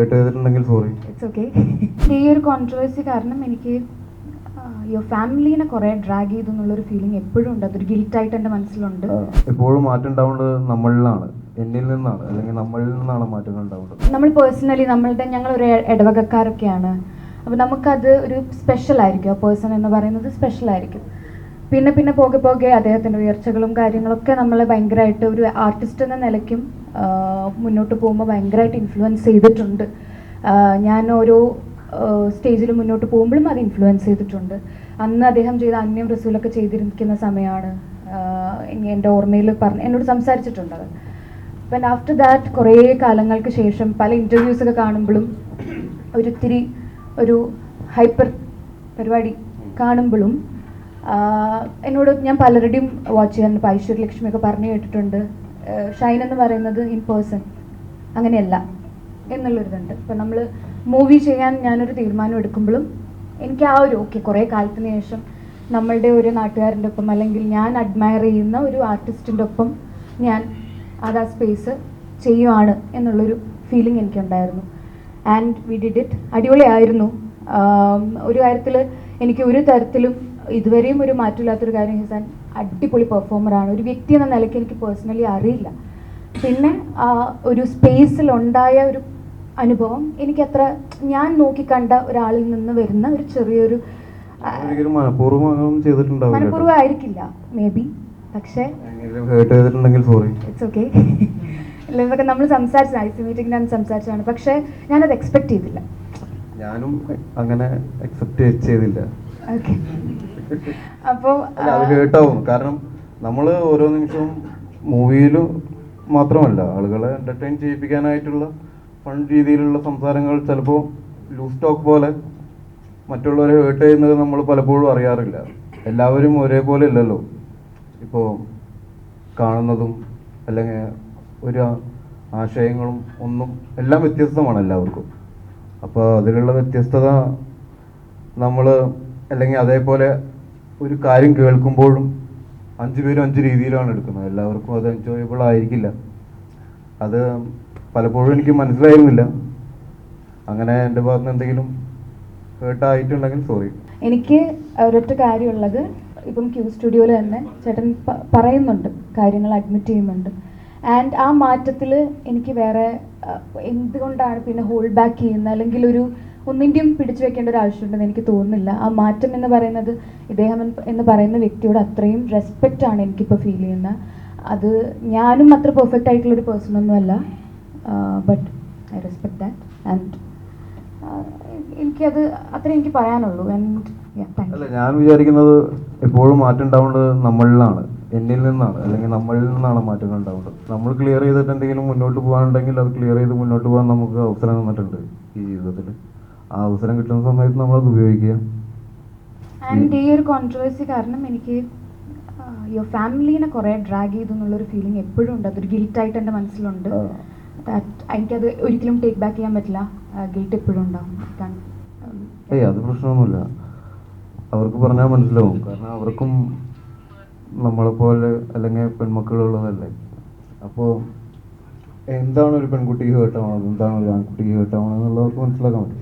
Heart ചെയ്തിട്ടുണ്ടെങ്കിൽ sorry. It's okay. ഈ ഒരു കോൺട്രവേഴ്സി കാരണം എനിക്ക് യുവർ ഫാമിലീനെ കുറേ ഡ്രാഗ് ചെയ്തു എന്നുള്ളൊരു ഫീലിംഗ് എപ്പോഴും ഉണ്ട്. അതൊരു ഗിൽറ്റായിട്ട് എൻ്റെ മനസ്സിലുണ്ട്. എപ്പോഴും മാറ്റം ഉണ്ടാവേണ്ടത് നമ്മളിലാണ്, എന്നിൽ നിന്നാണ്, അല്ലെങ്കിൽ നമ്മളിൽ നിന്നാണ് മാറ്റങ്ങൾ ഉണ്ടാവേണ്ടത്. നമ്മൾ പേഴ്സണലി ഞങ്ങളൊരു ഇടവകക്കാരൊക്കെയാണ്. അപ്പോൾ നമുക്കത് ഒരു സ്പെഷ്യൽ ആയിരിക്കും. ആ പേഴ്സൺ എന്ന് പറയുന്നത് സ്പെഷ്യൽ ആയിരിക്കും. പിന്നെ പിന്നെ പോകെ പോകെ അദ്ദേഹത്തിൻ്റെ ഉയർച്ചകളും കാര്യങ്ങളൊക്കെ നമ്മളെ ഭയങ്കരമായിട്ട് ഒരു ആർട്ടിസ്റ്റ് എന്ന നിലയ്ക്കും മുന്നോട്ട് പോകുമ്പോൾ ഭയങ്കരമായിട്ട് ഇൻഫ്ലുവൻസ് ചെയ്തിട്ടുണ്ട്. ഞാൻ ഓരോ സ്റ്റേജിൽ മുന്നോട്ട് പോകുമ്പോഴും അത് ഇൻഫ്ലുവൻസ് ചെയ്തിട്ടുണ്ട്. അന്ന് അദ്ദേഹം ചെയ്ത അന്യം റസൂലൊക്കെ ചെയ്തിരിക്കുന്ന സമയമാണ് എൻ്റെ ഓർമ്മയിൽ എന്നോട് സംസാരിച്ചിട്ടുണ്ട് അത്. അപ്പം ആഫ്റ്റർ ദാറ്റ് കുറേ കാലങ്ങൾക്ക് ശേഷം പല ഇൻ്റർവ്യൂസൊക്കെ കാണുമ്പോഴും ഒരിത്തിരി ഒരു ഹൈപ്പർ പരിപാടി കാണുമ്പോഴും എന്നോട് ഞാൻ പലരുടെയും വാച്ച് ചെയ്യാൻ ഇപ്പോൾ ഐശ്വര്യലക്ഷ്മിയൊക്കെ പറഞ്ഞു കേട്ടിട്ടുണ്ട്, ഷൈൻ എന്ന് പറയുന്നത് ഇൻ പേഴ്സൺ അങ്ങനെയല്ല എന്നുള്ളൊരിതുണ്ട്. ഇപ്പം നമ്മൾ മൂവി ചെയ്യാൻ ഞാനൊരു തീരുമാനം എടുക്കുമ്പോഴും എനിക്ക് ആ ഒരു ഓക്കെ കുറേ കാലത്തിന് ശേഷം നമ്മളുടെ ഒരു നാട്ടുകാരൻ്റെ ഒപ്പം അല്ലെങ്കിൽ ഞാൻ അഡ്മയർ ചെയ്യുന്ന ഒരു ആർട്ടിസ്റ്റിൻ്റെ ഒപ്പം ഞാൻ അത് ആ സ്പേസ് ചെയ്യുവാണ് എന്നുള്ളൊരു ഫീലിംഗ് എനിക്കുണ്ടായിരുന്നു. And we did it. അടിപൊളിയായിരുന്നു. ഒരു കാര്യത്തിൽ എനിക്ക് ഒരു തരത്തിലും ഇതുവരെയും ഒരു മാറ്റമില്ലാത്തൊരു കാര്യം ഹിസാൻ അടിപൊളി പെർഫോമറാണ്. ഒരു വ്യക്തി എന്ന നിലയ്ക്ക് എനിക്ക് പേഴ്സണലി അറിയില്ല. പിന്നെ ഒരു സ്പേസിലുണ്ടായ ഒരു അനുഭവം എനിക്കത്ര ഞാൻ നോക്കിക്കണ്ട ഒരാളിൽ നിന്ന് വരുന്ന ഒരു ചെറിയൊരു മനഃപൂർവ്വമായിരിക്കില്ല മേ ബി, പക്ഷേ ഇറ്റ്സ് ഓക്കെ. ഇതൊക്കെ നമ്മൾ സംസാരിച്ചത് ഐസി മീറ്റിംഗിലാണ് സംസാരിച്ചതാണ്. പക്ഷേ ഞാനത് എക്സ്പെക്ട് ചെയ്തില്ല. ഞാനും അങ്ങനെ എക്സെപ്റ്റ് ചെയ്തില്ല. ഓക്കെ. അപ്പോൾ അത് കേട്ടാവും. കാരണം നമ്മൾ ഓരോ നിമിഷവും മൂവിയിലും മാത്രമല്ല ആളുകളെ എൻ്റർടൈൻ ചെയ്യിപ്പിക്കാനായിട്ടുള്ള ഫൺ രീതിയിലുള്ള സംസാരങ്ങൾ ചിലപ്പോൾ ലൂസ് ടോക്ക് പോലെ മറ്റുള്ളവരെ ഹേർട്ട് ചെയ്യുന്നത് നമ്മൾ പലപ്പോഴും അറിയാറില്ല. എല്ലാവരും ഒരേപോലെ ഇല്ലല്ലോ ഇപ്പോൾ കാണുന്നതും, അല്ലെങ്കിൽ ഒരു ആശയങ്ങളും ഒന്നും എല്ലാം വ്യത്യസ്തമാണ് എല്ലാവർക്കും. അപ്പോൾ അതിലുള്ള വ്യത്യസ്തത നമ്മൾ അല്ലെങ്കിൽ അതേപോലെ ഒരു കാര്യം കേൾക്കുമ്പോഴും 5 പേരും 5 രീതിയിലാണ് എടുക്കുന്നത്. എല്ലാവർക്കും അത് എൻജോയബിൾ ആയിരിക്കില്ല. അത് പലപ്പോഴും എനിക്ക് മനസ്സിലായിരുന്നില്ല. അങ്ങനെ എൻ്റെ ഭാഗത്ത് നിന്ന് എന്തെങ്കിലും ഹേർട്ടായിട്ടുണ്ടെങ്കിൽ സോറി. എനിക്ക് ഒരൊറ്റ കാര്യമുള്ളത്, ഇപ്പം ക്യൂ സ്റ്റുഡിയോയിൽ തന്നെ ചേട്ടൻ പറയുന്നുണ്ട്, കാര്യങ്ങൾ അഡ്മിറ്റ് ചെയ്യുന്നുണ്ട്. ആൻഡ് ആ മാറ്റത്തിൽ എനിക്ക് വേറെ എന്തുകൊണ്ടാണ് പിന്നെ ഹോൾഡ് ബാക്ക് ചെയ്യുന്നത്, അല്ലെങ്കിൽ ഒരു ഒന്നിൻ്റെയും പിടിച്ചു വെക്കേണ്ട ഒരു ആവശ്യമുണ്ടെന്ന് എനിക്ക് തോന്നുന്നില്ല. ആ മാറ്റം എന്ന് പറയുന്നത് ഇദ്ദേഹം എന്ന് പറയുന്ന വ്യക്തിയോട് അത്രയും റെസ്പെക്റ്റ് ആണ് എനിക്കിപ്പോൾ ഫീൽ ചെയ്യുന്നത്. അത് ഞാനും അത്ര പെർഫെക്റ്റ് ആയിട്ടുള്ളൊരു പേഴ്സണൊന്നുമല്ല, but I respect that. And എനിക്കത് അത്ര എനിക്ക് പറയാനുള്ളൂ. അല്ല, ഞാൻ വിചാരിക്കുന്നത് എപ്പോഴും മാറ്റം ഉണ്ടാവേണ്ടത് നമ്മളിലാണ്, എന്നിൽ നിന്നാണ്, അല്ലെങ്കിൽ നമ്മളിൽ നിന്നാണ് മാറ്റങ്ങൾ ഉണ്ടാവേണ്ടത്. നമ്മൾ ക്ലിയർ ചെയ്തിട്ട് എന്തെങ്കിലും മുന്നോട്ട് പോകാനുണ്ടെങ്കിൽ അത് ക്ലിയർ ചെയ്ത് മുന്നോട്ട് പോകാൻ നമുക്ക് അവസരം തന്നിട്ടുണ്ട് ഈ ജീവിതത്തിൽ. ആ അവസരം കിട്ടുന്ന സമയത്ത് നമ്മളത് ഉപയോഗിക്കുക. ആൻഡ് ഈ ഒരു കോൺട്രവേഴ്സി കാരണം എനിക്ക് യുവർ ഫാമിലീനെ കുറേ ഡ്രാഗ് ചെയ്തു എന്നുള്ളൊരു ഫീലിംഗ് എപ്പോഴും ഉണ്ട്. അതൊരു ഗിൽറ്റായിട്ട് എൻ്റെ മനസ്സിലുണ്ട്. എനിക്കത് ഒരിക്കലും ടേക്ക് ബാക്ക് ചെയ്യാൻ പറ്റില്ല. ഗിൽറ്റ് എപ്പോഴും ഉണ്ടാവും. അത് പ്രശ്നമൊന്നുമില്ല. അവർക്ക് പറഞ്ഞാൽ മനസ്സിലാവും. കാരണം അവർക്കും നമ്മളെപ്പോലെ അല്ലെങ്കിൽ പെൺമക്കളുള്ളതല്ലേ. അപ്പോൾ എന്താണ് ഒരു പെൺകുട്ടിക്ക് ഹേർട്ടാവണത്, എന്താണ് ഒരു ആൺകുട്ടിക്ക് ഹേർട്ടാവണത് എന്നുള്ളവർക്ക് മനസ്സിലാക്കാൻ പറ്റും.